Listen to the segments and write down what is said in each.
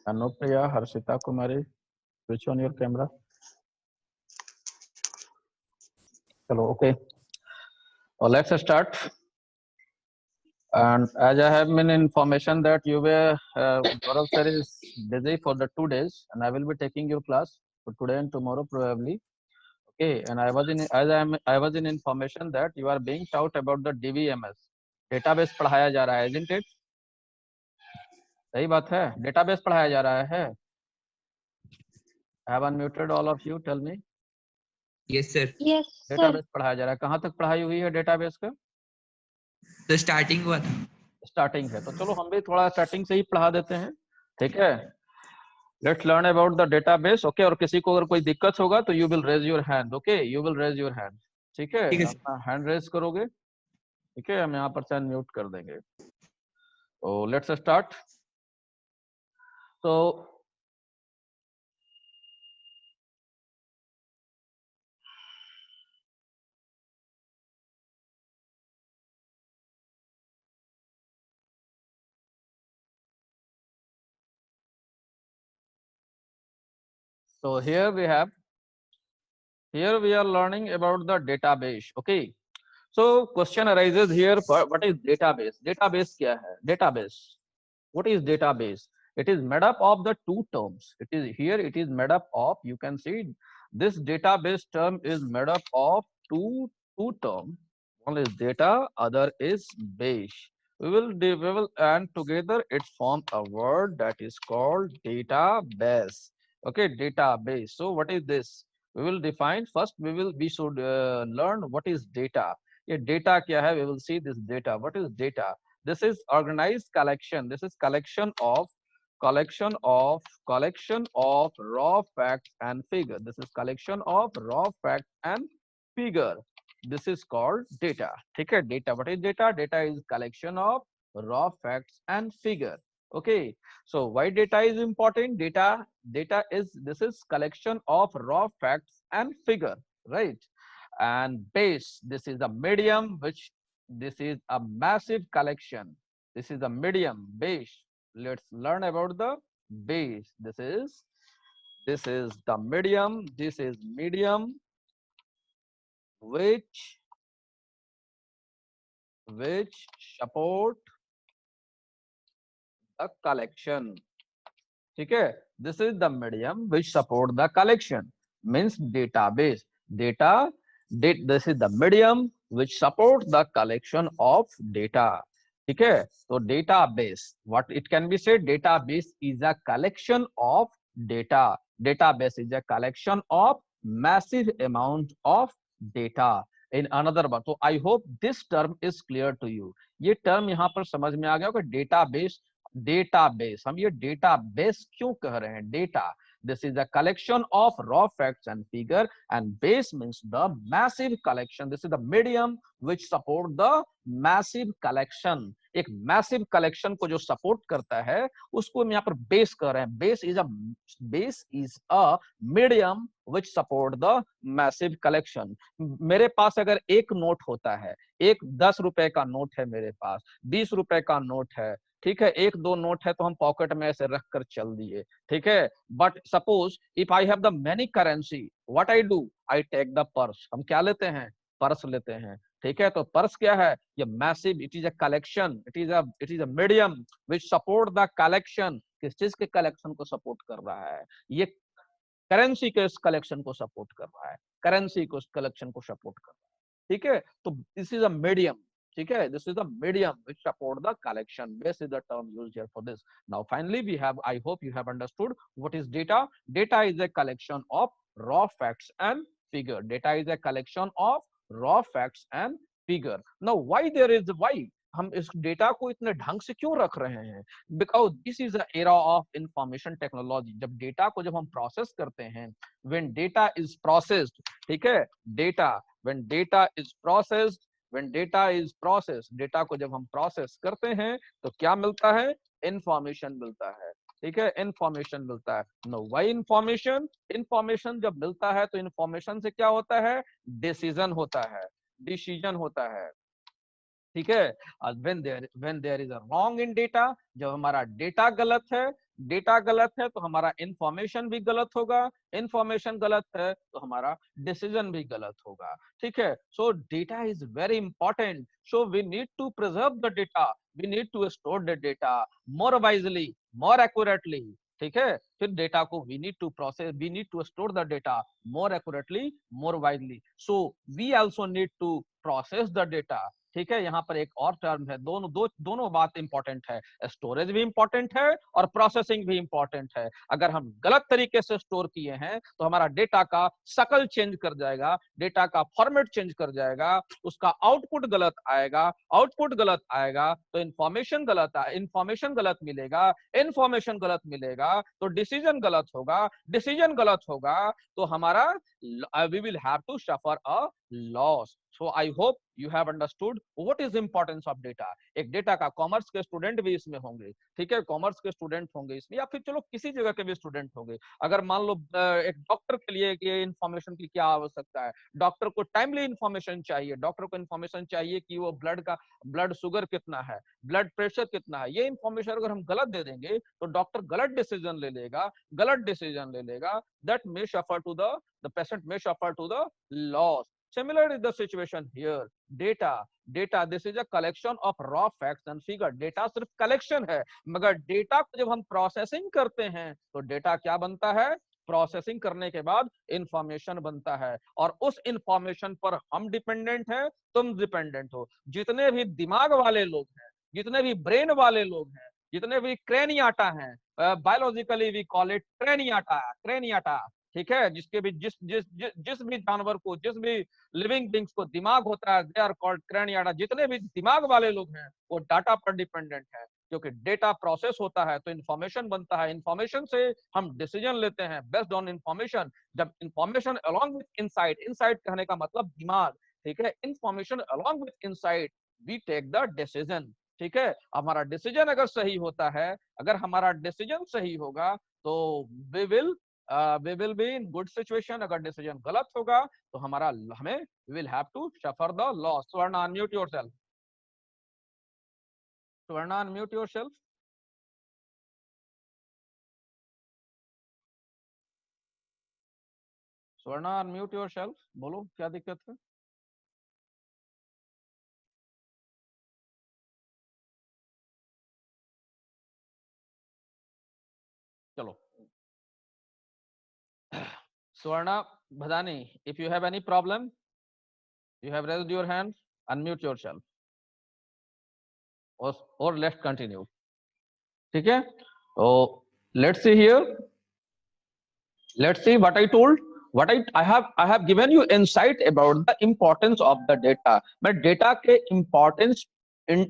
Anupriya, Harshita Kumari, switch on your camera. Hello, okay. Well, let's start. And as I have been information that you were, Gaurav sir is busy for the 2 days, and I will be taking your class for today and tomorrow probably. Okay, and I was in information that you are being taught about the DBMS, database पढ़ाया जा रहा है, isn't it? सही बात है, database पढ़ाया जा रहा है. I have unmuted all of you. Tell me. Yes sir. Yes, sir. Database पढ़ाया जा रहा है. कहाँ तक पढ़ाई हुई है database का? तो स्टार्टिंग हुआ था. स्टार्टिंग है, तो चलो हम भी थोड़ा स्टार्टिंग से ही पढ़ा देते हैं. ठीक है, let's learn about the database. Okay, और किसी को अगर कोई दिक्कत होगा तो you will raise your hand. Okay, you will raise your hand. ठीक है, अपना हैंड रेज करोगे. ठीक है, हम यहाँ पर से अनम्यूट कर देंगे. तो लेट्स स्टार्ट. तो here we are learning about the database. Okay, so question arises here, what is database? Database क्या है? Database, what is database? It is made up of the two terms. It is made up of, you can see this database term is made up of two terms. One is data, other is base. We will and together it forms a word that is called database. Okay, database. So what is this? We will define first. We should learn what is data. ये data क्या है? We will see this data. What is data? This is organized collection. This is collection of raw facts and figure. This is collection of raw facts and figure. This is called data. ठीक है, data. What is data? Data is collection of raw facts and figure. Okay, so why data is important? Data is, this is collection of raw facts and figure, right? And base, this is a medium, which this is a massive collection. This is a medium, base. Let's learn about the base. This is the medium. This is medium which support the collection. ठीक है, this is the medium which support the collection, means database. This is the medium which support the collection of data. ठीक है, तो database, what it can be said, database is a collection of data. Database is a collection of massive amount of data. In another word, तो I hope this term is clear to you. ये term यहाँ पर समझ में आ गया होगा. Database, हम ये डेटाबेस क्यों कह रहे हैं? Data, this is a collection of raw facts and figure, and base means the massive collection. This is the medium which support the massive collection. एक massive collection को जो support करता है उसको हम यहाँ पर base कह रहे हैं. Base is a medium which support the massive collection. मेरे पास अगर एक नोट होता है, एक 10 रुपए का नोट है मेरे पास, 20 रुपए का नोट है, ठीक है, एक दो नोट है तो हम पॉकेट में ऐसे रख कर चल दिए. ठीक है, but suppose if I have the many currency, what I do, I take the purse. हम क्या लेते हैं? पर्स लेते हैं. ठीक है, तो पर्स क्या है? ये massive, it is a collection, it is a medium which support the collection. किस चीज के कलेक्शन को सपोर्ट कर रहा है? ये करेंसी के कलेक्शन को सपोर्ट कर रहा है, करेंसी को कलेक्शन को सपोर्ट कर रहा है. ठीक है, तो दिस इज अ मीडियम. ठीक है, this is the medium which support the collection. Base is the term used here for this. Now finally we have, I hope you have understood what is data. Data is a collection of raw facts and figure. Data is a collection of raw facts and figure. Now why हम इस data को इतने ढंग से क्यों रख रहे हैं? Because this is era of information technology. जब डेटा को जब हम प्रोसेस करते हैं, व्हेन डेटा इज प्रोसेस्ड, ठीक है, when data is processed, data को जब हम प्रोसेस करते हैं तो क्या मिलता है? इंफॉर्मेशन मिलता है. ठीक है, इंफॉर्मेशन मिलता है. नो व्हाई इंफॉर्मेशन जब मिलता है तो इंफॉर्मेशन से क्या होता है? डिसीजन होता है. ठीक है। when there is a wrong in data, जब हमारा डेटा गलत है, डेटा गलत है तो हमारा इंफॉर्मेशन भी गलत होगा, इंफॉर्मेशन गलत है तो हमारा डिसीजन भी गलत होगा। ठीक है। So data is very important, so we need to preserve the data, we need to store the data more wisely, more accurately. ठीक है। फिर डेटा को we need to process, we need to store the data more accurately, more widely, so we also need to process the data. ठीक है। यहाँ पर एक और टर्म है, दोनों बात इंपॉर्टेंट है, स्टोरेज भी इंपॉर्टेंट है और प्रोसेसिंग भी इंपॉर्टेंट है। अगर हम गलत तरीके से स्टोर किए हैं तो हमारा डेटा का शकल चेंज कर जाएगा, डेटा का फॉर्मेट चेंज कर जाएगा, उसका आउटपुट गलत आएगा, आउटपुट गलत आएगा तो इंफॉर्मेशन गलत मिलेगा, इंफॉर्मेशन गलत मिलेगा तो डिसीजन गलत होगा, डिसीजन गलत होगा तो हमारा we will have to suffer a loss. So I hope you have understood what is importance of data. एक डेटा का, कॉमर्स के स्टूडेंट भी इसमें होंगे, ठीक है, कॉमर्स के स्टूडेंट होंगे इसमें, या फिर चलो किसी जगह के भी स्टूडेंट होंगे। अगर मान लो एक डॉक्टर के लिए कि इंफॉर्मेशन की क्या आवश्यकता है, डॉक्टर को टाइमली इंफॉर्मेशन चाहिए, डॉक्टर को इंफॉर्मेशन चाहिए कि वो ब्लड शुगर कितना है, ब्लड प्रेशर कितना है, ये इंफॉर्मेशन अगर हम गलत दे देंगे तो डॉक्टर गलत डिसीजन ले लेगा, गलत डिसीजन ले लेगा, that may suffer to the patient may suffer to the loss. Similar is the situation here. Data this is a collection of raw facts and figure. Data सिर्फ कलेक्शन है, मगर data को जब हम प्रोसेसिंग करते हैं तो डेटा क्या बनता है, प्रोसेसिंग करने के बाद इंफॉर्मेशन बनता है, और उस इंफॉर्मेशन पर हम डिपेंडेंट हैं, तुम डिपेंडेंट हो। जितने भी दिमाग वाले लोग हैं, जितने भी ब्रेन वाले लोग हैं, जितने भी क्रेनियाटा हैं, बायोलॉजिकली वी कॉल इट क्रेनियाटा, क्रेनियाटा। ठीक है। जिसके भी जिस भी जानवर को, जिस भी लिविंग बींग्स को दिमाग होता है, दे आर कॉल्ड क्रेनियाटा। जितने भी दिमाग वाले लोग हैं वो डाटा पर डिपेंडेंट है, क्योंकि डेटा प्रोसेस होता है तो इंफॉर्मेशन बनता है, इंफॉर्मेशन से हम डिसीजन लेते हैं बेस्ड ऑन इंफॉर्मेशन। जब information along with insight, insight कहने का मतलब दिमाग, ठीक है, information along with insight we take the decision. ठीक है। हमारा डिसीजन अगर सही होता है, अगर हमारा डिसीजन सही होगा तो we will be in good situation. अगर डिसीजन गलत होगा तो हमें will have to suffer the loss. Swarna unmute yourself, Swarna unmute yourself. Swarna unmute yourself, बोलो क्या दिक्कत है। चलो, Swarna Bhadani, if you have any problem, you have raised your hand, unmute yourself, or let's continue. ठीक है। So let's see here. Let's see what I told. I have given you insight about the importance of the data. मैं data के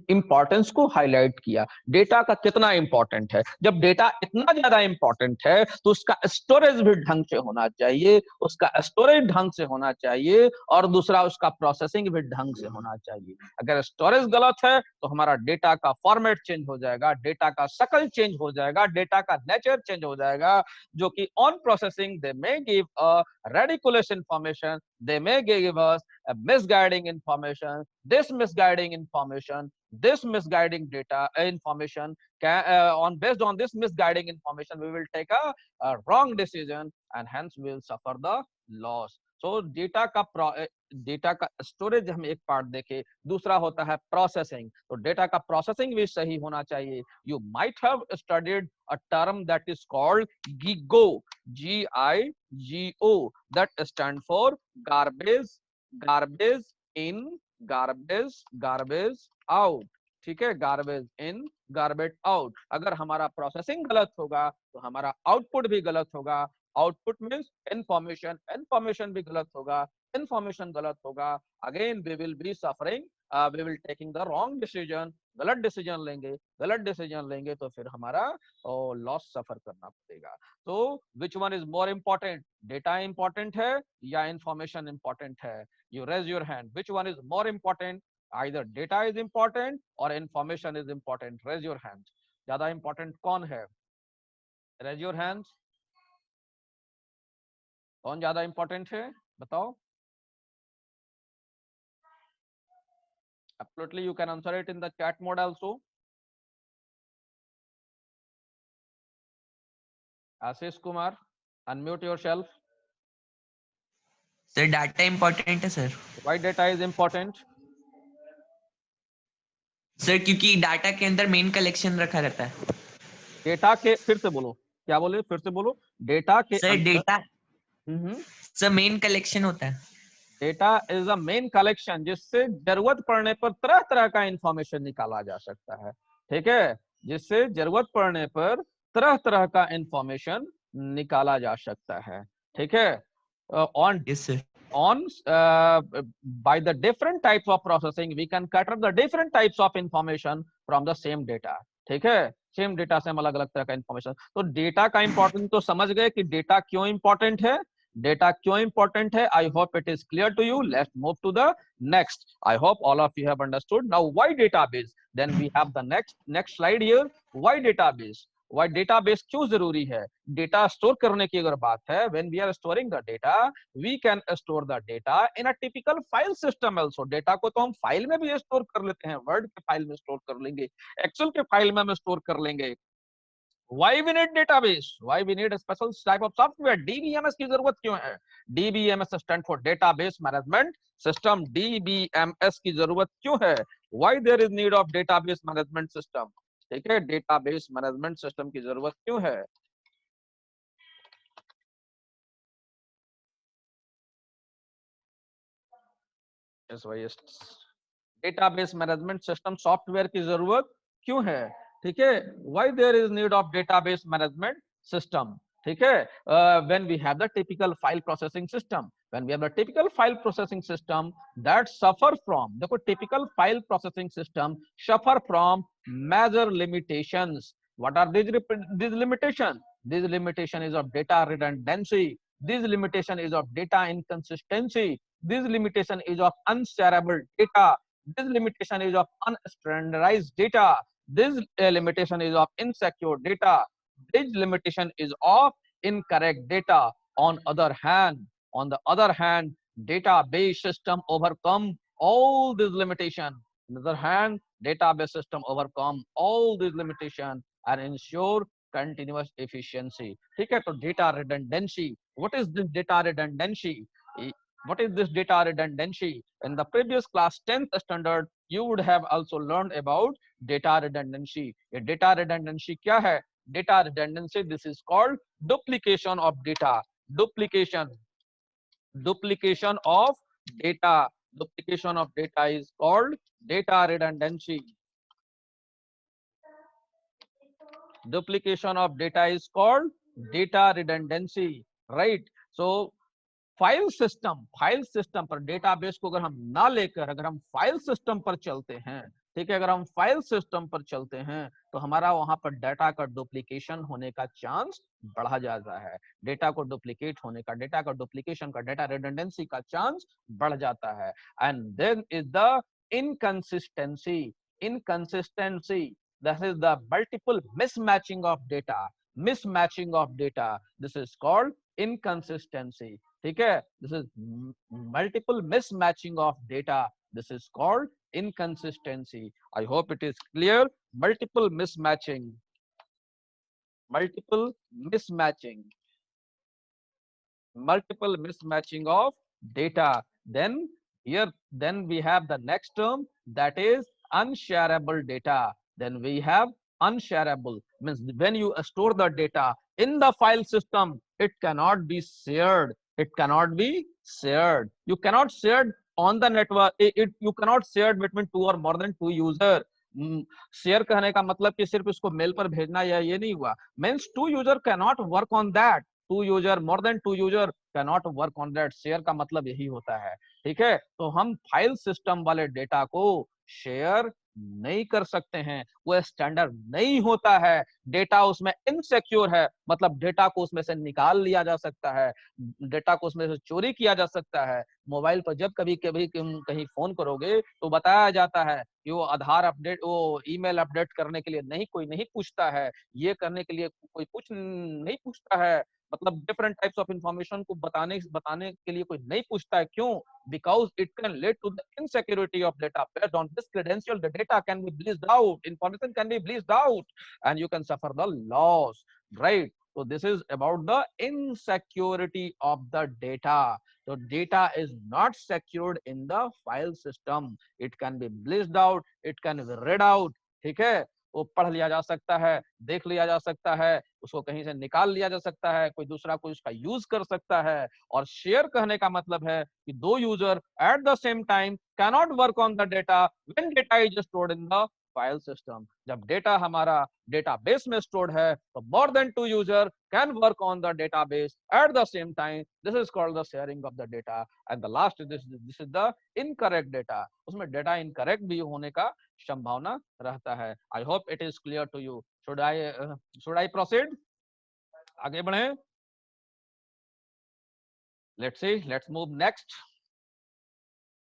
importance को highlight किया, data का कितना important है। जब डेटा इतना ज्यादा इंपॉर्टेंट है तो उसका स्टोरेज भी ढंग से होना चाहिए, उसका स्टोरेज ढंग से होना चाहिए, और दूसरा उसका प्रोसेसिंग भी ढंग से होना चाहिए। अगर स्टोरेज गलत है तो हमारा डेटा का फॉर्मेट चेंज हो जाएगा, डेटा का शकल चेंज हो जाएगा, डेटा का नेचर चेंज हो जाएगा, जो कि on processing they may give a ridiculous information, they may give us a misguiding information. This misguiding information, this misguiding data information can on based on this misguiding information we will take a wrong decision, and hence we will suffer the loss. So data का storage हम एक part देखे, दूसरा होता है processing. तो data का processing भी सही होना चाहिए। You might have studied a term that is called GIGO, GIGO, that stand for garbage, garbage in, garbage out। ठीक है। गार्बेज इन, गार्बेज आउट। अगर हमारा प्रोसेसिंग गलत होगा तो हमारा आउटपुट भी गलत होगा। आउटपुट मीन्स इंफॉर्मेशन, इंफॉर्मेशन भी गलत होगा, इंफॉर्मेशन गलत होगा, again we will be suffering, we will taking the wrong decision, गलत डिसीजन लेंगे, गलत डिसीजन लेंगे तो फिर हमारा लॉस सफर करना पड़ेगा। तो which one is more important, data important है या इंफॉर्मेशन इंपॉर्टेंट है? You raise your hand, which one is more important, either data is important or information is important? Raise your hands. ज्यादा इंपॉर्टेंट कौन है? Raise your hands. कौन ज्यादा important है बताओ। Absolutely, you can answer it in the chat mode also. Ashish Kumar, unmute yourself. Sir data important है sir. Why data is important? Sir क्योंकि data के अंदर मेन कलेक्शन रखा रहता है. डेटा के, फिर से बोलो, क्या बोले, फिर से बोलो. डेटा के सर अंदर. डेटा सर मेन कलेक्शन होता है. Data is a main collection जिससे जरूरत पड़ने पर तरह तरह का इंफॉर्मेशन निकाला जा सकता है. ठीक है, जिससे जरूरत पड़ने पर तरह तरह का इंफॉर्मेशन निकाला जा सकता है. ठीक है, on yes sir. on by the different types of processing we can cater the different types of information from the same data. ठीक है, सेम डेटा से हम अलग अलग तरह का इंफॉर्मेशन. तो डेटा का इंपॉर्टेंट तो समझ गए कि डेटा क्यों इंपॉर्टेंट है. डेटा क्यों इंपॉर्टेंट है. I hope it is clear to you. Let's move to the next. I hope all of you have understood. Now why database. Then we have the next slide here. Why database. Why database क्यों जरूरी है. Data store करने की अगर बात है, when we are storing the data, we can store the data in a typical file system also. Data को तो हम फाइल में भी स्टोर कर लेते हैं, वर्ड के फाइल में स्टोर कर लेंगे, एक्सेल के फाइल में हम स्टोर कर लेंगे. Why we need database? Why we need a special type of software? DBMS की जरूरत क्यों है. DBMS stand for database management system. DBMS की जरूरत क्यों है. Why there is need of database management system. ठीक है, database management system की जरूरत क्यों है. डेटाबेस मैनेजमेंट सिस्टम सॉफ्टवेयर की जरूरत क्यों है. ठीक है, why there is need of database management system. ठीक है, when we have the typical file processing system. When we have the typical file processing system that suffer from, देखो typical file processing system suffer from major limitations. What are these limitations. This limitation is of data redundancy. This limitation is of data inconsistency. This limitation is of unshareable data. This limitation is of unstandardized data. This limitation is of insecure data. This limitation is of incorrect data. On the other hand, database system overcome all these limitations. On the other hand, database system overcome all these limitations and ensure continuous efficiency. ठीक है, तो data redundancy. What is this data redundancy? What is this data redundancy? In the previous class 10th standard you would have also learned about data redundancy. ये data redundancy क्या है. Data redundancy, this is called duplication of data. Duplication of data. Duplication of data is called data redundancy. Duplication of data is called data redundancy, right? So file system पर, database को अगर हम ना लेकर अगर हम फाइल सिस्टम पर चलते हैं, ठीक है, अगर हम फाइल सिस्टम पर चलते हैं तो हमारा वहां पर डेटा का डुप्लीकेशन होने का चांस बढ़ा जाता है. डेटा को डुप्लीकेट होने का, डेटा का डुप्लीकेशन का, डेटा रिडंडेंसी का चांस बढ़ जाता है. And then is the inconsistency. This is the multiple mismatching of data. This is called inconsistency. ठीक है, this is multiple mismatching of data. This is called inconsistency. I hope it is clear. Multiple mismatching of data. Then we have the next term, that is unshareable data. Then we have unshareable, means when you store the data in the file system, it cannot be shared. You cannot share on the network. You cannot share between two or more than two users. Share कहने का मतलब कि सिर्फ इसको mail पर भेजना या ये नहीं हुआ. Means two user cannot work on that. More than two user cannot work on that. Share का मतलब यही होता है. ठीक है, तो हम फाइल सिस्टम वाले डेटा को शेयर नहीं कर सकते हैं. वो स्टैंडर्ड नहीं होता है. डेटा उसमें इनसिक्योर है, मतलब डेटा को उसमें से निकाल लिया जा सकता है, डेटा को उसमें से चोरी किया जा सकता है. मोबाइल पर जब कभी कभी कहीं फोन करोगे तो बताया जाता है कि वो आधार अपडेट, वो ईमेल अपडेट करने के लिए कोई नहीं पूछता है, ये करने के लिए कोई कुछ नहीं पूछता है, मतलब डिफरेंट टाइप्स ऑफ इंफॉर्मेशन को बताने बताने के लिए कोई नहीं पूछता है। क्यों? Because it can lead to the insecurity of data. Based on this credential the data can be bleached out, information can be bleached out and you can suffer the loss, right? So this is about the insecurity of the data. So data is not secured in the file system. It can be bleached out, it can be read out. ठीक है, वो पढ़ लिया जा सकता है, देख लिया जा सकता है, उसको कहीं से निकाल लिया जा सकता है, कोई दूसरा कोई उसका यूज कर सकता है। और शेयर कहने का मतलब है कि दो user at the same time cannot work on the data when data is stored in the file system. जब डेटा हमारा डेटाबेस में स्टोर्ड है तो more than two user can work on the database at the same time. This is called the sharing of the data. And the last this is the incorrect data. उसमें data incorrect भी होने का संभावना रहता है। I hope it is clear to you. Should I proceed? आगे बढ़े। Let's see, let's move next.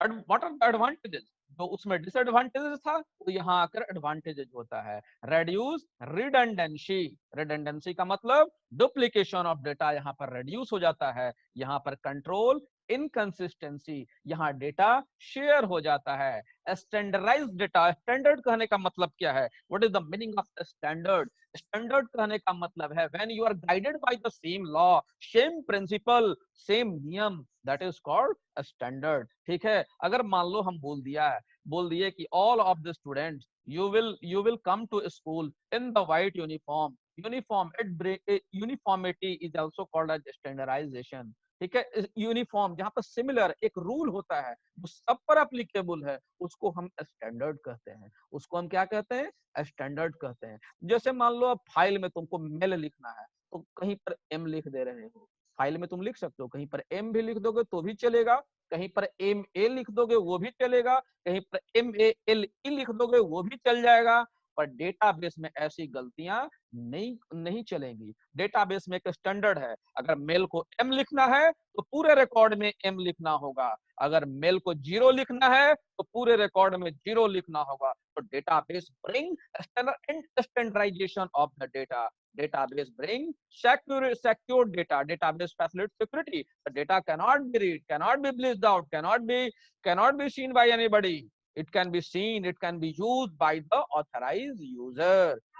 What are the advantages? तो उसमें डिसएडवांटेजेस था, तो यहाँ आकर एडवांटेजेस होता है। Reduce redundancy. रिडंडेंसी का मतलब डुप्लीकेशन ऑफ डेटा, यहाँ पर रेड्यूस हो जाता है। यहाँ पर कंट्रोल इनकंसिस्टेंसी, यहाँ डेटा शेयर हो जाता है। Standardised data. स्टैंडर्ड कहने का मतलब क्या है? What is the meaning of standard? Standard कहने का मतलब है when you are guided by the same law, same principle, same नियम, दैट इज कॉल्ड स्टैंडर्ड। ठीक है, अगर मान लो हम बोल दिए कि all of the students you will come to school in the white uniform। Uniformity is also called as standardization. ठीक है, यूनिफॉर्म जहां पर सिमिलर एक रूल होता है वो सब पर एप्लीकेबल है, उसको हम स्टैंडर्ड कहते हैं। उसको हम क्या कहते हैं? स्टैंडर्ड कहते हैं। जैसे मान लो अब फाइल में तुमको मेल लिखना है, तो कहीं पर एम लिख दे रहे हो। फाइल में तुम लिख सकते हो, कहीं पर एम भी लिख दोगे तो भी चलेगा, कहीं पर एम ए लिख दोगे वो भी चलेगा, कहीं पर एम ए एल ई लिख दोगे वो भी चल जाएगा। पर डेटाबेस में ऐसी गलतियां नहीं चलेंगी। डेटाबेस में एक स्टैंडर्ड है। अगर मेल को एम लिखना है तो पूरे रिकॉर्ड में एम लिखना होगा, अगर मेल को 0 लिखना है तो पूरे रिकॉर्ड में 0 लिखना होगा। तो database bring standardization of the data. Database bring secure data. Database facilitates security. The data cannot be read, cannot be bleached out, cannot be seen by anybody. It can be seen, it can be used by the authorized user.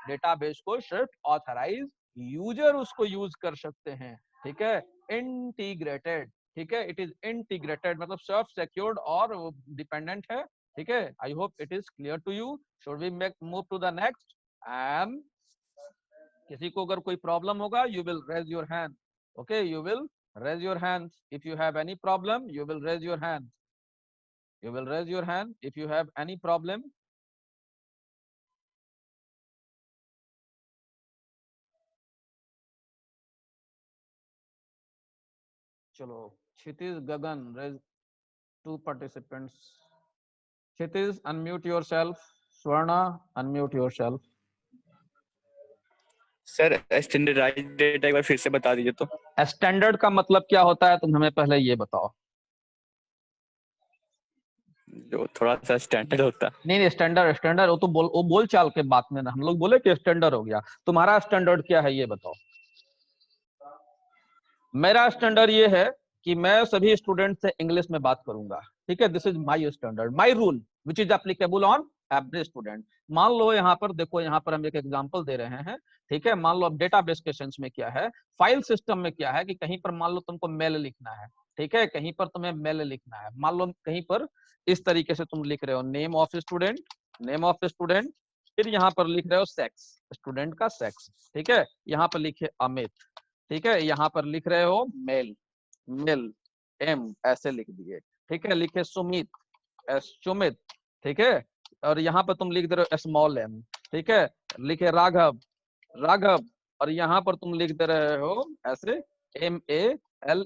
Database को सिर्फ authorized user उसको use कर सकते हैं। ठीक है, integrated। ठीक है, it is integrated मतलब self secured और dependent है। ठीक है, I hope it is clear to you. Should we move to the next? And किसी को अगर कोई प्रॉब्लम होगा, you will raise your hand. Okay, you will raise your hand if you have any problem. You will raise your hand, you will raise your hand if you have any problem. चलो, Kshitij, Gagan, raise 2 participants. Kshitij, unmute yourself. Swarna, unmute yourself. Sir standardized data एक बार फिर से बता दीजिए तो। Standard का मतलब क्या होता है तुम हमें पहले ये बताओ। जो थोड़ा सा स्टैंडर्ड होता। नहीं, स्टैंडर्ड वो तो वो बोल चाल के बात में ना, हम लोग बोले कि स्टैंडर्ड हो गया। तुम्हारा स्टैंडर्ड क्या है ये बताओ। मेरा स्टैंडर्ड ये है कि मैं सभी स्टूडेंट से इंग्लिश में बात करूंगा। ठीक है, this is my standard, my rule which is applicable on every student. मान लो यहाँ पर देखो, यहाँ पर हम एक एग्जांपल दे रहे हैं। ठीक है, मान लो अब डेटाबेस के सेंस में क्या है, फाइल सिस्टम में क्या है कि कहीं पर मान लो तुमको मेल लिखना है। ठीक है, कहीं पर तुम्हें मेल लिखना है, मान लो कहीं पर इस तरीके से तुम लिख रहे हो name of student, name of student, फिर यहाँ पर लिख रहे हो सेक्स, स्टूडेंट का सेक्स। ठीक है, यहाँ पर लिखे अमित। ठीक है, यहाँ पर लिख रहे हो मेल, मेल एम ऐसे लिख दिए। ठीक है, लिखे सुमित, सुमित। ठीक है, और यहाँ पर तुम लिख दे रहे हो स्मॉल एम। ठीक है, लिखे राघव, राघव, और यहाँ पर तुम लिख दे रहे हो ऐसे MALE।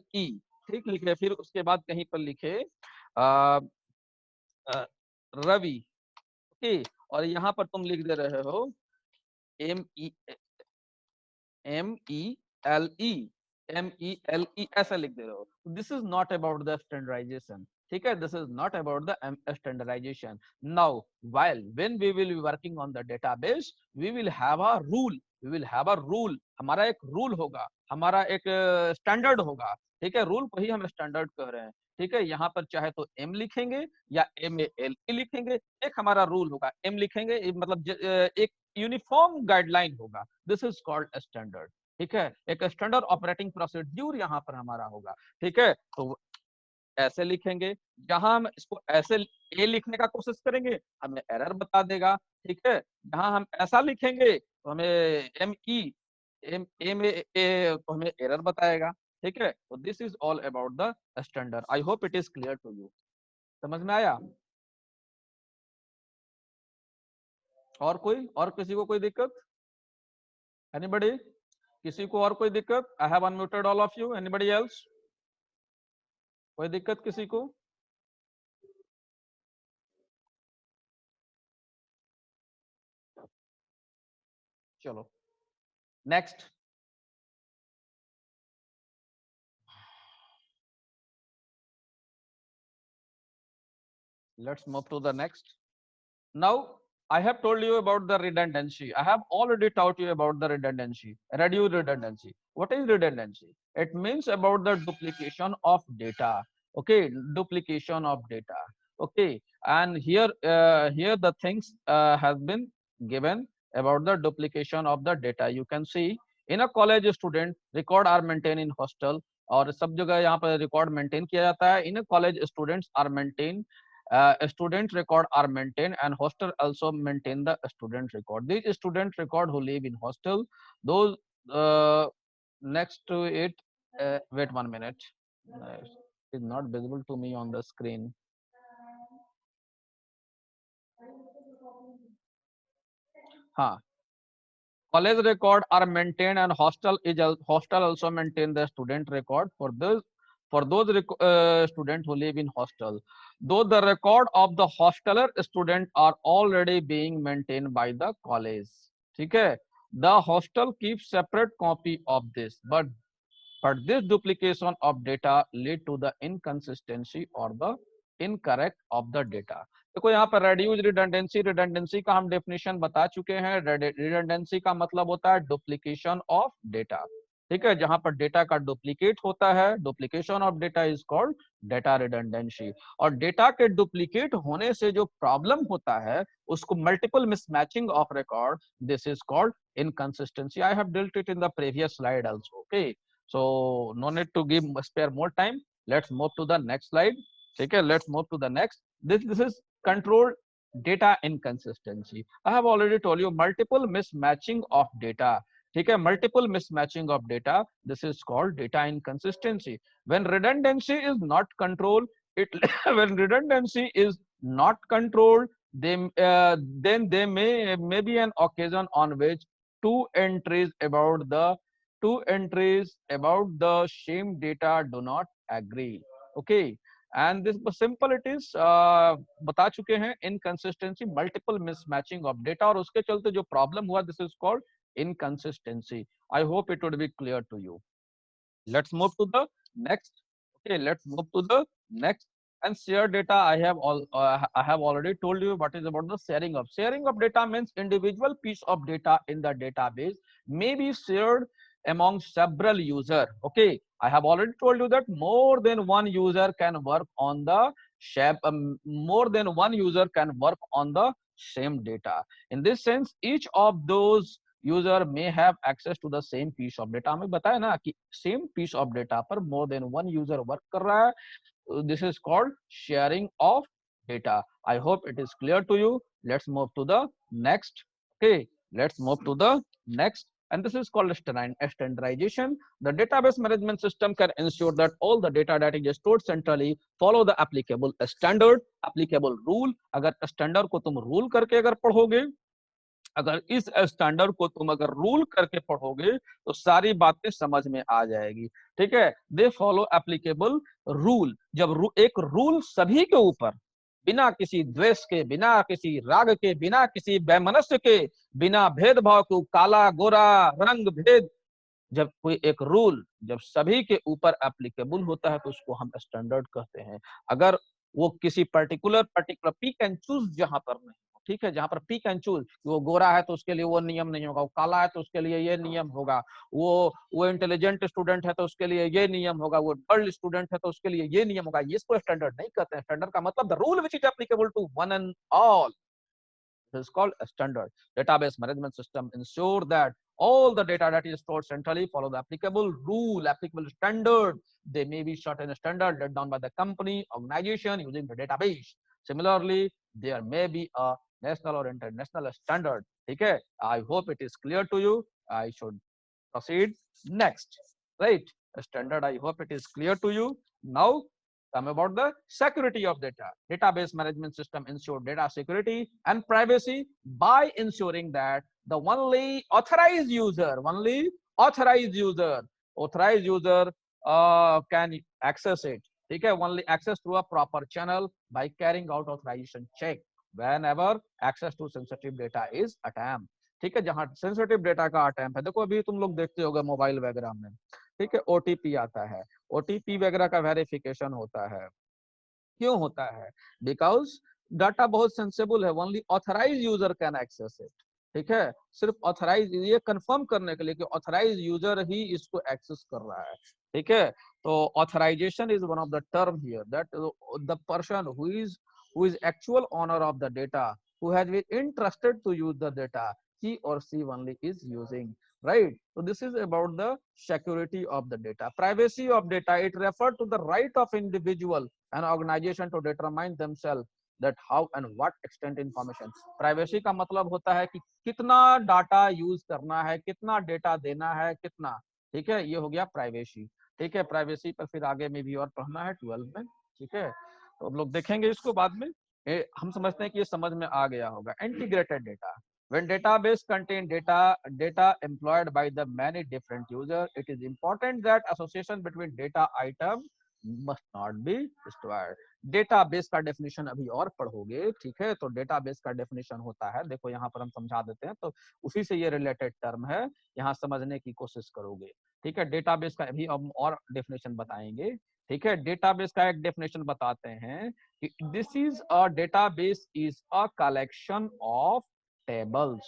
ठीक, लिखे, फिर उसके बाद कहीं पर लिखे रवि। ठीक, और यहाँ पर तुम लिख दे रहे हो MELE, MELE ऐसा लिख दे रहे हो। This is not about the standardization. ठीक है, this is not about the standardization. Now while when we will be working on the database, we will have a rule. We will have a rule. हमारा एक rule होगा, हमारा एक standard होगा. ठीक है, रूल को ही हम स्टैंडर्ड कह रहे हैं. ठीक है, यहाँ पर चाहे तो एम लिखेंगे या MALE लिखेंगे, एक हमारा रूल होगा. एम लिखेंगे मतलब एक यूनिफॉर्म गाइडलाइन होगा. This is called standard. ठीक है, एक स्टैंडर्ड ऑपरेटिंग प्रोसीड्यूर यहाँ पर हमारा होगा. ठीक है, तो ऐसे लिखेंगे. जहां हम इसको ऐसे ए लिखने का कोशिश करेंगे, हमें एरर बता देगा. ठीक है, जहां हम ऐसा लिखेंगे तो हमें एम ए तो हमें एरर बताएगा. ठीक है, तो this is all about the standard. I hope it is clear to you. समझ में आया? और कोई, और किसी को कोई दिक्कत? एनीबॉडी? किसी को और कोई दिक्कत? I have unmuted all of you. Anybody else? कोई दिक्कत किसी को? चलो next. Let's move to the next. Now, I have told you about the redundancy. I have already taught you about the redundancy. Reduce redundancy. What is redundancy? It means about the duplication of data. Okay, duplication of data. Okay, and here the things has been given about the duplication of the data. You can see in a college student record are maintained in hostel. और सब जगह यहाँ पर record maintain किया जाता है. In college students are maintain student record are maintained, and hostel also maintain the student record. These student record who live in hostel, those next to it, wait 1 minute, it is not visible to me on the screen. हाँ, college record are maintained, and hostel also maintain the student record for those students who live in hostel. Though the record of the hosteler student are already being maintained by the college. ठीक है, the hostel keeps separate copy of this, but this duplication of data lead to the inconsistency or the incorrect of the data. देखो यहाँ पर reduce redundancy, redundancy का हम definition बता चुके हैं. redundancy का मतलब होता है duplication of data. ठीक है, जहां पर डेटा का डुप्लीकेट होता है, duplication of data is called data redundancy. और डेटा के डुप्लीकेट होने से जो प्रॉब्लम होता है उसको multiple mismatching of record, this is called inconsistency. I have dealt it in the previous slide also. Okay, so no need to give spare more time. Let's move to the next slide. Okay, let's move to the next. This is controlled data inconsistency. I have already told you multiple mismatching of data. ठीक है, multiple mismatching of data, this is called data inconsistency. When redundancy is not controlled, when redundancy is not controlled, then there may be an occasion on which two entries about the same data do not agree. Okay, and this simple it is बता चुके हैं. inconsistency, multiple mismatching of data, और उसके चलते जो problem हुआ, this is called inconsistency. I hope it would be clear to you. Let's move to the next. Okay, let's move to the next. And share data, I have already told you what is about the sharing of data. Means individual piece of data in the database may be shared among several users. Okay, I have already told you that more than one user can work on the same data. In this sense, each of those user may have access to the same piece of data. हमें बताया ना कि same piece of data पर more than one user work कर रहा है. This is called sharing of data. I hope it is clear to you. Let's move to the next. Okay, let's move to the next. And this is called standardization. The database management system can ensure that all the data that is stored centrally follow the applicable standard, applicable rule. अगर standard को तुम rule करके अगर पढ़ोगे, अगर इस standard को तुम अगर रूल करके पढ़ोगे तो सारी बातें समझ में आ जाएगी. ठीक है, दे फॉलो एप्लीकेबल रूल. जब एक रूल सभी के ऊपर बिना किसी द्वेष के, बिना किसी राग के, बिना किसी वैमनस्य के, बिना भेदभाव के, काला गोरा रंग भेद, जब कोई एक रूल जब सभी के ऊपर एप्लीकेबल होता है तो उसको हम स्टैंडर्ड कहते हैं. अगर वो किसी पर्टिकुलर पिक एंड चूज जहां पर नहीं हो, ठीक है, जहां पर पिक एंड चूज, वो गोरा है तो उसके लिए वो नियम नहीं होगा, वो काला है तो उसके लिए ये नियम होगा, वो इंटेलिजेंट स्टूडेंट है तो उसके लिए ये नियम होगा, वो डल स्टूडेंट है तो उसके लिए ये नियम होगा। ये इसको स्टैंडर्ड नहीं कहते हैं। स्टैंडर्ड का मतलब the rule which is applicable to one and all is called a standard. Database management system ensure that all the data that is stored centrally follow the applicable rule, applicable standard. They may be certain standard laid down by the company, organization using the database. Similarly, there may be a national or international standard. Okay, I hope it is clear to you. I should proceed next, right? A standard, I hope it is clear to you. Now come about the security of data. Database management system ensure data security and privacy by ensuring that the only authorized user can access it. Okay, only access through a proper channel by carrying out authorization check whenever access to sensitive data is attempted. ठीक है, जहां sensitive data का attempt है, देखो अभी तुम लोग देखते होगे मोबाइल वगैरह में, ठीक है, ओटीपी आता है, ओटीपी वगैरह का वेरिफिकेशन होता है। क्यों होता है? बिकॉज डाटा बहुत सेंसिबल है, only authorize user can access it. ठीक है, सिर्फ ऑथराइज, ये कंफर्म करने के लिए कि ऑथराइज यूजर ही इसको एक्सेस कर रहा है। ठीक है, तो authorization is one of the term here, that the person who is actual owner of the data, who has been interested to use the data, he or she only is using, right? So this is about the security of the data. Privacy of data, it refers to the right of individual and organization to determine themselves that how and what extent information. Privacy का मतलब होता है कि कितना data use करना है, कितना data देना है, कितना, ठीक है, ये हो गया प्राइवेसी। ठीक है, प्राइवेसी पर फिर आगे में भी और पढ़ना है 12 में। ठीक है, तो हम लोग देखेंगे इसको बाद में। हम समझते हैं कि ये समझ में आ गया होगा। Integrated data, when database contain data employed by the many different users, it is important that association between data item must not be destroyed. Database का डेफिनेशन अभी और पढ़ोगे, ठीक है, तो डेटाबेस का डेफिनेशन होता है, देखो यहाँ पर हम समझा देते हैं, तो उसी से ये रिलेटेड टर्म है, यहाँ समझने की कोशिश करोगे। ठीक है, डेटाबेस का अभी हम और डेफिनेशन बताएंगे। ठीक है, डेटाबेस का एक डेफिनेशन बताते हैं कि this is a database is a collection of tables,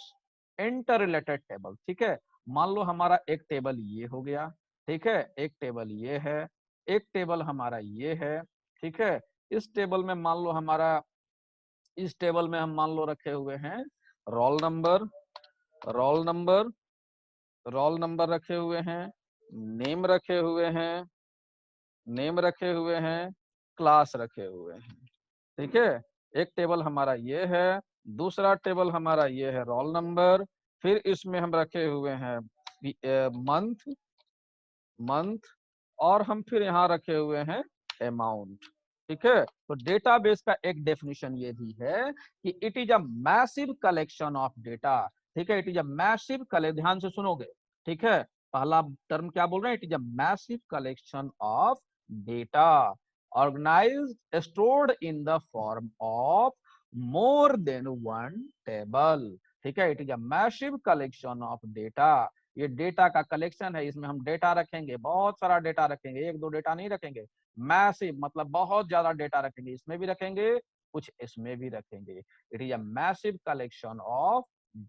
inter related table. ठीक है, मान लो हमारा एक टेबल ये हो गया, ठीक है, एक टेबल ये है, एक टेबल हमारा ये है। ठीक है, इस टेबल में मान लो हमारा, इस टेबल में हम मान लो रखे हुए हैं roll number, roll number, roll number रखे हुए हैं, नेम रखे हुए हैं, नेम रखे हुए हैं, क्लास रखे हुए हैं। ठीक है, एक टेबल हमारा ये है, दूसरा टेबल हमारा ये है रोल नंबर, फिर इसमें हम रखे हुए हैं मंथ, मंथ, और हम फिर यहाँ रखे हुए हैं अमाउंट। ठीक है, तो डेटाबेस का एक डेफिनेशन ये भी है कि it is a massive collection of data. ठीक है, it is a massive collection, ध्यान से सुनोगे। ठीक है, पहला टर्म क्या बोल रहे हैं? It is a massive collection of data organized, stored in the form of more than one table. ठीक है, it is a massive collection of data, ये डेटा का कलेक्शन है, इसमें हम डेटा रखेंगे, बहुत सारा डेटा रखेंगे, एक दो डेटा नहीं रखेंगे। मैसिव मतलब बहुत ज्यादा डेटा रखेंगे, इसमें भी रखेंगे, कुछ इसमें भी रखेंगे। It is a massive collection of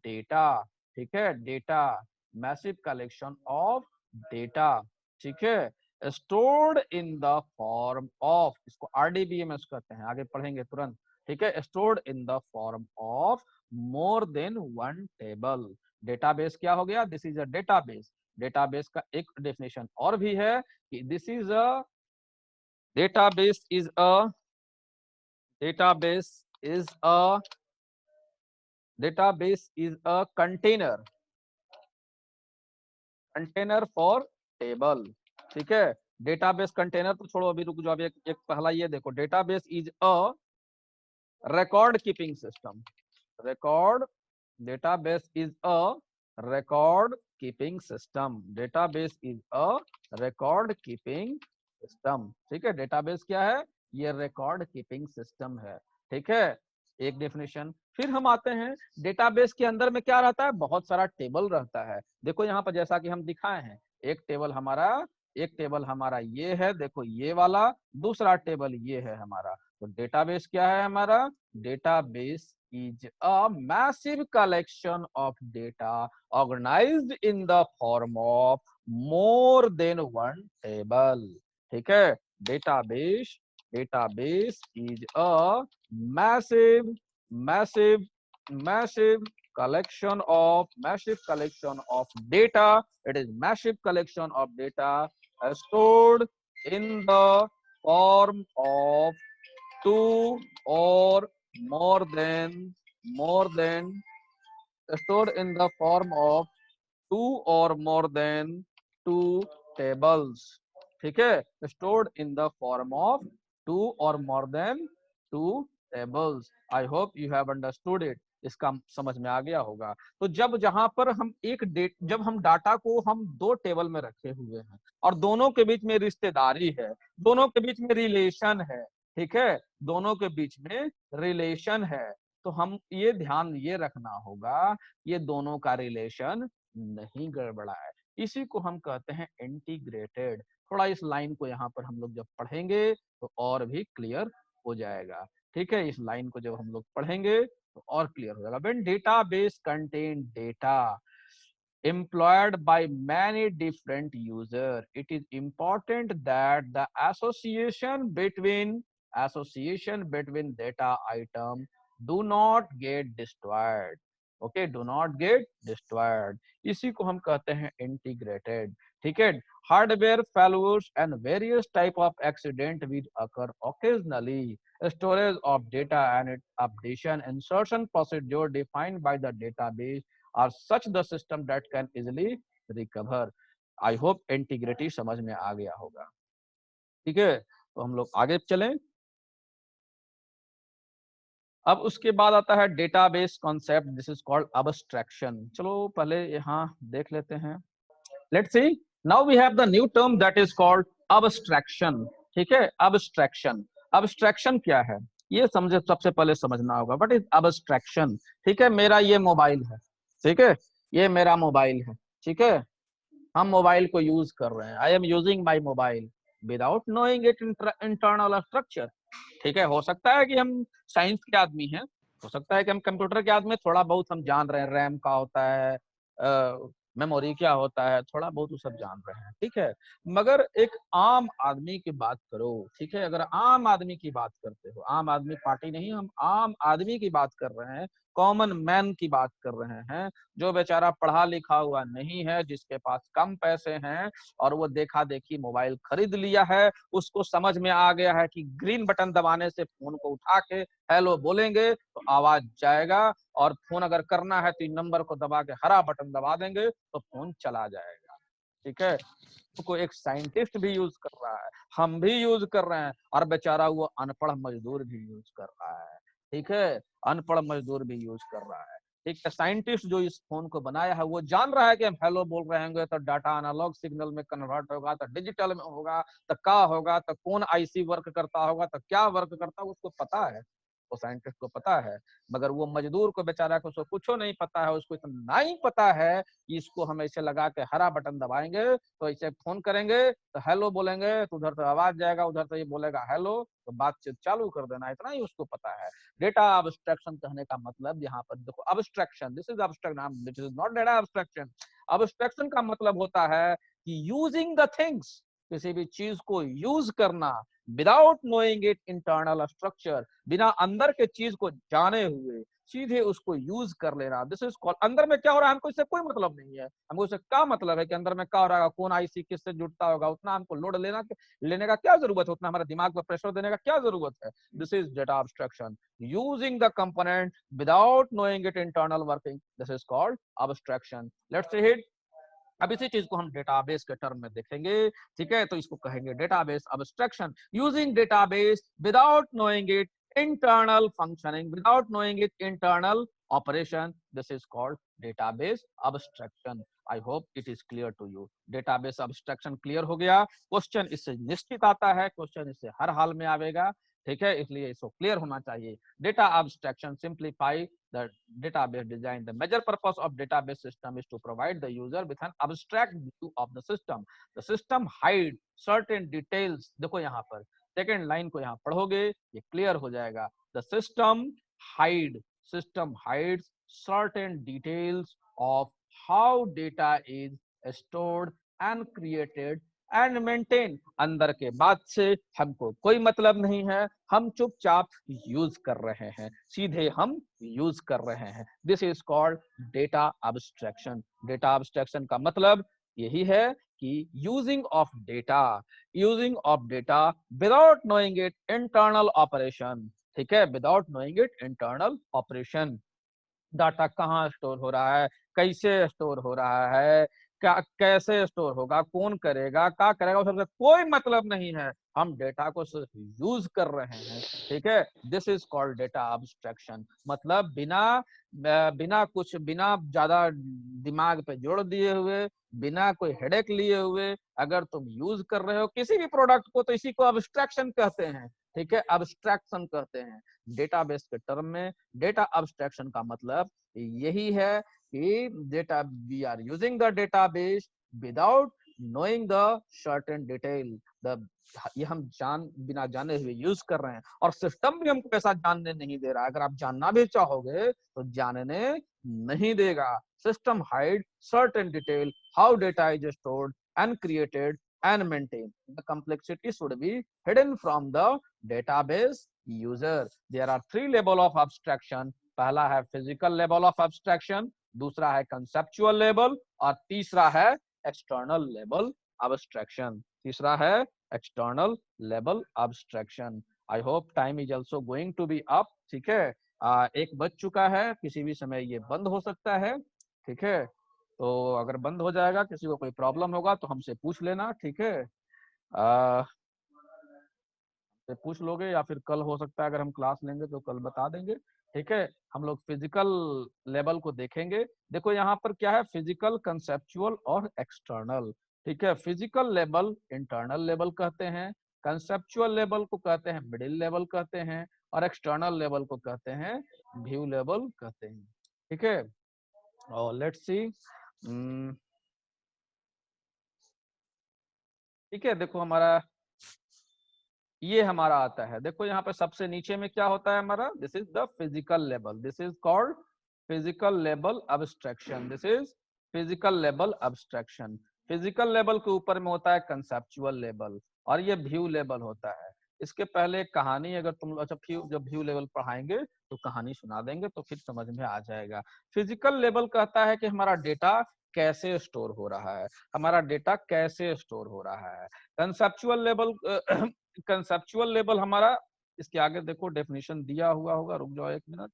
data. ठीक है, data, massive collection of data. ठीक है, stored in the form of, इसको आरडीबीएमएस कहते हैं, आगे पढ़ेंगे तुरंत। ठीक है, stored in the form of more than one table. Database क्या हो गया? This is a database. Database का एक डेफिनेशन और भी है कि this is a database is a database is a database is a container, container for table. ठीक है, डेटाबेस कंटेनर तो छोड़ो, अभी रुक जाओ, अभी एक पहला ये देखो, database is a record keeping system, record, database is a record keeping system, database is a record keeping system। ठीक है, डेटाबेस क्या है? ये रिकॉर्ड कीपिंग सिस्टम है। ठीक है, एक डेफिनेशन। फिर हम आते हैं डेटाबेस के अंदर में क्या रहता है? बहुत सारा टेबल रहता है। देखो यहाँ पर जैसा कि हम दिखाए हैं, एक टेबल हमारा ये है, देखो ये वाला, दूसरा टेबल ये है हमारा। तो डेटाबेस क्या है हमारा? Database is a massive collection of data organized in the form of more than one table. ठीक है, database database is a massive massive massive collection of data. It is massive collection of data stored in the form of two or more than stored in the form of two or more than two tables. ठीक है, stored in the form of two or more than two tables. I hope you have understood it. इसका समझ में आ गया होगा। तो जब जहां पर हम जब हम डाटा को हम दो टेबल में रखे हुए हैं और दोनों के बीच में रिश्तेदारी है, दोनों के बीच में रिलेशन है, ठीक है, दोनों के बीच में रिलेशन है, तो हम ये ध्यान ये रखना होगा ये दोनों का रिलेशन नहीं गड़बड़ा है। इसी को हम कहते हैं इंटीग्रेटेड। थोड़ा इस लाइन को यहाँ पर हम लोग जब पढ़ेंगे तो और भी क्लियर हो जाएगा। ठीक है, इस लाइन को जब हम लोग पढ़ेंगे तो और क्लियर हो जाएगा। When database contain data employed by many different users, it is important that the association between data item do not get destroyed. Okay, do not get destroyed. इसी को हम कहते हैं integrated. ठीक है, hardware failures and various type of accident will occur occasionally. Storage of data and its updation and certain procedure defined by the database are such the system that can easily recover. I hope integrity समझ में आ गया होगा। ठीक है, तो हम लोग आगे चलें। अब उसके बाद आता है database concept, this is called abstraction. चलो पहले यहाँ देख लेते हैं। Let's see, now we have the new term that is called abstraction. ठीक है, अब्स्ट्रैक्शन। अब्स्ट्रैक्शन क्या है ये समझे, सबसे पहले समझना होगा व्हाट इज अब्स्ट्रैक्शन। ठीक है, मेरा ये मोबाइल है, ठीक है, ये मेरा मोबाइल है, ठीक है, हम मोबाइल को यूज कर रहे हैं। I am using my mobile without knowing it internal structure. ठीक है, हो सकता है कि हम साइंस के आदमी हैं, हो सकता है कि हम कंप्यूटर के आदमी, थोड़ा बहुत हम जान रहे हैं रैम का होता है, मेमोरी क्या होता है, थोड़ा बहुत वो सब जान रहे हैं। ठीक है, मगर एक आम आदमी की बात करो, ठीक है, अगर आम आदमी की बात करते हो, आम आदमी पार्टी नहीं, हम आम आदमी की बात कर रहे हैं, कॉमन मैन की बात कर रहे हैं, जो बेचारा पढ़ा लिखा हुआ नहीं है, जिसके पास कम पैसे हैं और वो देखा देखी मोबाइल खरीद लिया है, उसको समझ में आ गया है कि ग्रीन बटन दबाने से फोन को उठा के हेलो बोलेंगे तो आवाज जाएगा, और फोन अगर करना है तो इन नंबर को दबा के हरा बटन दबा देंगे तो फोन चला जाएगा। ठीक है, को एक साइंटिस्ट भी यूज कर रहा है, हम भी यूज कर रहे हैं, और बेचारा वो अनपढ़ मजदूर भी यूज कर रहा है। ठीक है, अनपढ़ मजदूर भी यूज कर रहा है। ठीक है, साइंटिस्ट जो इस फोन को बनाया है वो जान रहा है कि हम हेलो बोल रहे होंगे तो डाटा एनालॉग सिग्नल में कन्वर्ट होगा, तो डिजिटल में होगा, तो क्या होगा, तो कौन आईसी वर्क करता होगा, तो क्या वर्क करता होगा, उसको पता है, वो साइंटिस्ट को पता है। मगर वो मजदूर को बेचारा को उसको कुछ नहीं पता है, उसको इतना ही पता है कि इसको हम ऐसे लगा के हरा बटन दबाएंगे तो ऐसे फोन करेंगे तो हेलो बोलेंगे तो उधर से आवाज जाएगा, उधर से ये बोलेगा हेलो तो बातचीत चालू कर देना, इतना ही उसको पता है। डेटा अब्स्ट्रैक्शन कहने का मतलब यहाँ पर देखो, abstraction, this is abstract, this is not data abstraction. Abstraction का मतलब होता है कि यूजिंग द थिंग्स, किसी भी चीज को यूज करना without knowing it internal structure, बिना अंदर के चीज को जाने हुए सीधे उसको यूज कर लेना। दिस इज कॉल्ड, अंदर में क्या हो रहा है हमको इससे कोई मतलब नहीं है, हमको इससे क्या मतलब है कि अंदर में क्या हो रहा है, कौन आईसी किससे जुड़ता होगा, उतना हमको लोड लेने का क्या जरूरत है, उतना हमारे दिमाग पर प्रेशर देने का क्या जरूरत है। This is data abstraction, using the component without knowing it internal working, this is called abstraction. Let's see it. अब इसी चीज को हम डेटाबेस के टर्म में देखेंगे। ठीक है, तो इसको कहेंगे database abstraction, using database without knowing it internal functioning, without knowing it internal operation, this is called database abstraction. I hope it is clear to you. Database abstraction clear हो गया। क्वेश्चन इससे निश्चित आता है, क्वेश्चन इससे हर हाल में आवेगा। ठीक है, इसलिए इसको क्लियर होना चाहिए। Data abstraction simplify the database design. The major purpose of database system is to provide the user with an abstract view of the system. The system hide certain details. देखो यहाँ पर सेकेंड लाइन को यहाँ पढ़ोगे ये clear हो जाएगा। The system hides certain details of how data is stored and created and maintained। अंदर के बात से हमको कोई मतलब नहीं है, हम चुपचाप यूज कर रहे हैं, सीधे हम यूज कर रहे हैं। This is called data abstraction. Data abstraction का मतलब यही है कि using of data without knowing it internal operation. ठीक है, without knowing it internal operation. Data कहाँ स्टोर हो रहा है, कैसे स्टोर हो रहा है, क्या कैसे स्टोर होगा, कौन करेगा, क्या करेगा, सबसे कोई मतलब नहीं है, हम डेटा को सिर्फ यूज कर रहे हैं। ठीक है, this is called data abstraction. मतलब बिना ज्यादा दिमाग पे जोड़ दिए हुए, बिना कोई हेडेक लिए हुए अगर तुम यूज कर रहे हो किसी भी प्रोडक्ट को, तो इसी को अब्स्ट्रैक्शन कहते हैं। ठीक है, अब्स्ट्रैक्शन कहते हैं डेटाबेस के टर्म में। डेटा अब्स्ट्रैक्शन का मतलब यही है कि data we are using the database without knowing the certain detail. ये हम बिना जाने हुए यूज कर रहे हैं, और सिस्टम भी हमको ऐसा जानने नहीं दे रहा। अगर आप जानना भी चाहोगे तो जानने नहीं देगा। System hide certain detail how data is stored and created and maintained. The complexity should be hidden from the database user. There are three level of abstraction. पहला है physical level of abstraction, दूसरा है conceptual level, और तीसरा है external level abstraction। तीसरा है external level abstraction। I hope time is also going to be up। ठीक है, एक बज चुका है, किसी भी समय ये बंद हो सकता है। ठीक है, तो अगर बंद हो जाएगा, किसी को कोई प्रॉब्लम होगा तो हमसे पूछ लेना। ठीक है, पूछ लोगे, या फिर कल हो सकता है अगर हम क्लास लेंगे तो कल बता देंगे। ठीक है, हम लोग फिजिकल लेवल को देखेंगे। देखो यहाँ पर क्या है, फिजिकल, कंसेप्चुअल और एक्सटर्नल। ठीक है, फिजिकल लेवल इंटरनल लेवल कहते हैं, कंसेप्चुअल लेवल को कहते हैं मिडिल लेवल कहते हैं, और एक्सटर्नल लेवल को कहते हैं व्यू लेवल कहते हैं। ठीक है, और लेट्स सी। ठीक है, देखो ये हमारा आता है। देखो यहाँ पे सबसे नीचे में क्या होता है हमारा, this is the physical level, this is called physical level abstraction, this is physical level abstraction. Physical level के ऊपर में होता है कंसेप्चुअल लेवल, और ये व्यू लेवल होता है। इसके पहले एक कहानी, अगर तुम अच्छा जब व्यू लेवल पढ़ाएंगे तो कहानी सुना देंगे तो फिर समझ में आ जाएगा। फिजिकल लेवल कहता है कि हमारा डेटा कैसे स्टोर हो रहा है, हमारा डेटा कैसे स्टोर हो रहा है। कंसेप्चुअल लेवल कंसेप्चुअल लेवल हमारा, इसके आगे देखो डेफिनेशन दिया हुआ होगा, रुक जाओ एक मिनट।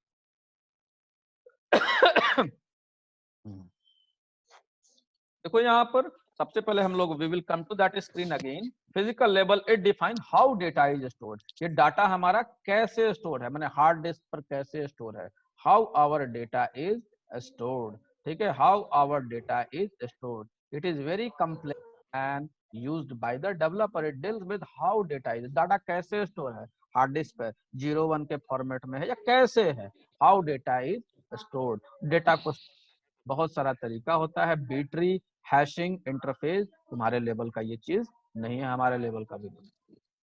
देखो यहाँ पर सबसे पहले हम लोग we will come to that screen again. Physical level it define how data is stored. ये डाटा हमारा कैसे स्टोर है, मैंने हार्ड डिस्क पर कैसे स्टोर है। How our data is stored. ठीक है, how our data is stored, it is very complex and used by the developer। it deals with how data is, data कैसे स्टोर है, hard disk पर 01 के format में है या कैसे है। How data is stored, data को बहुत सारा तरीका होता है, बीट्री, हैशिंग, इंटरफेस। तुम्हारे लेवल का ये चीज नहीं है, हमारे लेवल का भी।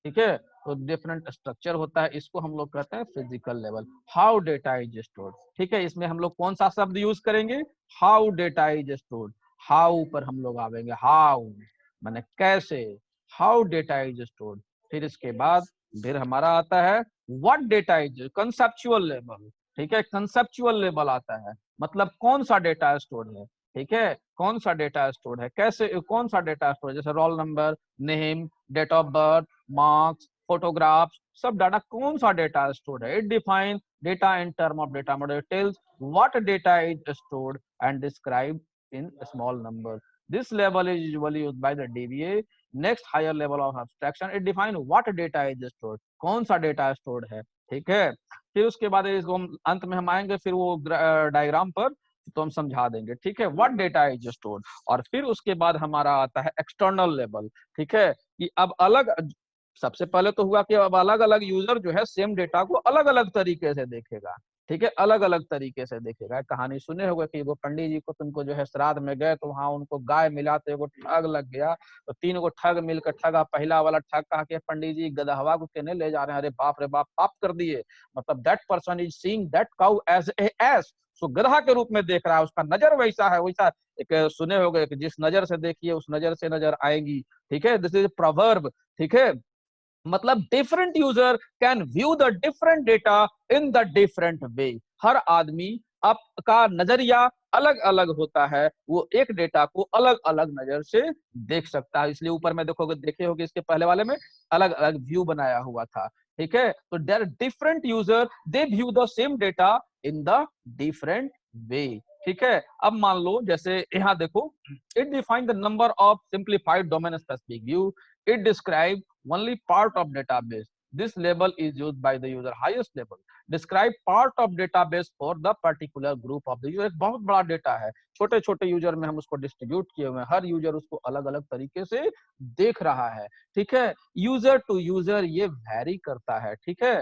ठीक है, तो डिफरेंट स्ट्रक्चर होता है, इसको हम लोग कहते हैं physical level. How data is stored. ठीक है, इसमें हम लोग कौन सा शब्द यूज करेंगे, how data is stored. How पर हम लोग आवेंगे, हाउ माने कैसे, हाउ डेटा इज स्टोर्ड। फिर इसके बाद फिर हमारा आता है what data is, conceptual level. ठीक है, कंसेप्चुअल लेवल आता है, मतलब कौन सा डेटा स्टोर्ड है। ठीक है, कौन सा डेटा स्टोर्ड है, कैसे, कौन सा डेटा स्टोर्ड, जैसे roll number, name, date of birth, marks, photographs, सब डाटा कौन सा डेटा स्टोर्ड है। It define data in term of data model, tells what data is stored and describe in small number. This level is usually used by the DBA. Next higher level of abstraction, it define what data is stored, कौन सा data stored है। ठीक है, फिर उसके बाद इसको हम अंत में हम आएंगे, फिर वो डायग्राम पर तो हम समझा देंगे। ठीक है, व्हाट डेटा इज स्टोर्ड। और फिर उसके बाद हमारा आता है एक्सटर्नल लेवल। ठीक है, कि अब अलग, सबसे पहले तो हुआ कि अब अलग अलग यूजर जो है सेम डेटा को अलग अलग तरीके से देखेगा। ठीक है, अलग अलग तरीके से देखेगा। कहानी सुने होगे कि वो पंडित जी को तुमको जो है श्राद्ध में गए तो वहां उनको गाय मिला तो एगो ठग लग गया, तो 3 गो ठग मिलकर ठगा। पहला वाला ठग कहा कि पंडित जी गदहवा को केने ले जा रहे हैं, अरे बाप रे बाप पाप कर दिए। मतलब that person is seeing that cow as a ass, so गधा के रूप में देख रहा है, उसका नजर वैसा है। वैसा एक सुने होगे कि जिस नजर से देखिए उस नजर से नजर आएगी। ठीक है, दिस इज प्रोवर्ब। ठीक है, मतलब different user can view the different data in the different way. हर आदमी आपका नजरिया अलग अलग होता है, वो एक डेटा को अलग अलग नजर से देख सकता है। इसलिए ऊपर में देखोगे, देखे होगे इसके पहले वाले में अलग अलग व्यू बनाया हुआ था। ठीक है, तो there different user they view the same data in the different way. ठीक है, अब मान लो जैसे यहाँ देखो, it define the number of simplified domain specific view, it describe only part of database. This label is used by the user. Highest level describe part of database for the particular group of the user. एक बहुत बड़ा data है, छोटे छोटे user में हम उसको distribute किए हुए हैं, हर यूजर उसको अलग अलग तरीके से देख रहा है। ठीक है, यूजर टू यूजर ये वैरी करता है। ठीक है,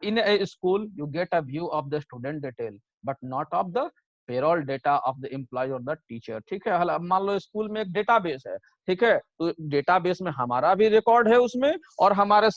in a school you get a view of the student detail but not of the payroll data of the employee और द टीचर। ठीक है, अब मान लो स्कूल में एक डेटाबेस है। ठीक है, तो डेटाबेस में हमारा भी रिकॉर्ड है उसमें और हमारे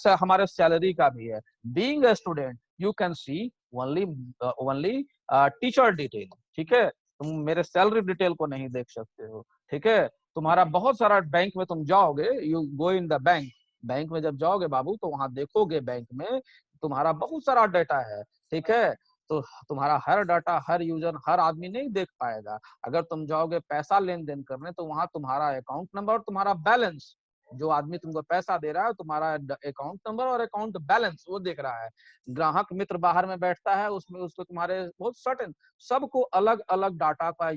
सैलरी का भी है। Being a student you can see only teacher detail. ठीक है, तुम मेरे सैलरी डिटेल को नहीं देख सकते हो। ठीक है, तुम्हारा बहुत सारा बैंक में तुम जाओगे, you go in the bank, bank में जब जाओगे बाबू तो वहां देखोगे बैंक में तुम्हारा बहुत सारा डेटा है। ठीक है, तो तुम्हारा हर डाटा हर यूजर हर आदमी नहीं देख पाएगा। अगर तुम जाओगे पैसा लेन देन करने तो वहां तुम्हारा अकाउंट नंबर और तुम्हारा बैलेंस, जो आदमी तुमको पैसा दे रहा है तुम्हारा अकाउंट नंबर और अकाउंट बैलेंस वो देख रहा है। ग्राहक मित्र बाहर में बैठता है, उसमें उसको तुम्हारे बहुत सर्टेन सबको अलग अलग डाटा का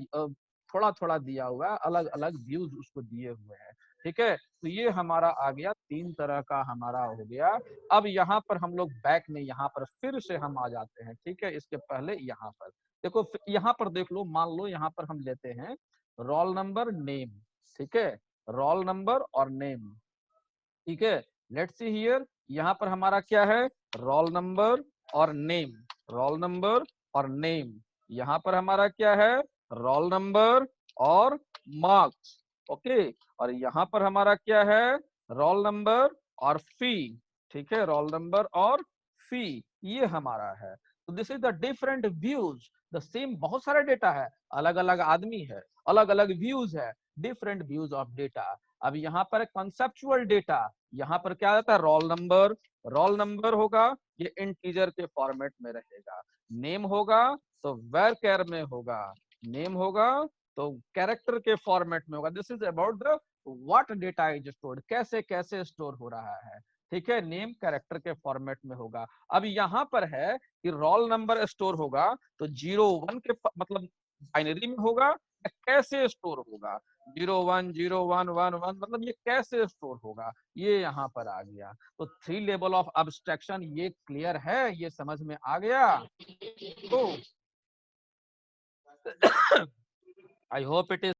थोड़ा थोड़ा दिया हुआ है, अलग अलग व्यूज उसको दिए हुए हैं। ठीक है, तो ये हमारा आ गया 3 तरह का हमारा हो गया। अब यहाँ पर हम लोग बैक में यहाँ पर फिर से हम आ जाते हैं। ठीक है, इसके पहले यहाँ पर देखो, यहाँ पर देख लो, मान लो यहाँ पर हम लेते हैं रोल नंबर नेम। ठीक है, रोल नंबर और नेम। ठीक है, लेट्स सी हियर, यहाँ पर हमारा क्या है, रोल नंबर और नेम, रोल नंबर और नेम। यहाँ पर हमारा क्या है, रोल नंबर और मार्क्स। ओके, और यहाँ पर हमारा क्या है, रोल नंबर और फी। ठीक है, रोल नंबर और फी ये हमारा है। तो this is the different views, the same बहुत सारा डेटा है, अलग अलग आदमी है, अलग अलग व्यूज है, डिफरेंट व्यूज ऑफ डेटा। अब यहाँ पर कॉन्सेप्चुअल डेटा, यहाँ पर क्या आता है, रोल नंबर होगा, ये इंटीजर के फॉर्मेट में रहेगा। नेम होगा तो वेर में होगा, नेम होगा तो कैरेक्टर के फॉर्मेट में होगा। This is about the what data is stored, कैसे कैसे स्टोर हो रहा है। ठीक है, नेम कैरेक्टर के फॉर्मेट में होगा। अब यहाँ पर है कि रोल नंबर स्टोर होगा तो 0-1 के मतलब बाइनरी में होगा, कैसे स्टोर होगा 0-1-0-1-1-1, मतलब ये कैसे स्टोर होगा, ये यहाँ पर आ गया। तो 3 लेवल ऑफ अब्स्ट्रैक्शन ये क्लियर है, ये समझ में आ गया। तो आई होप इट इज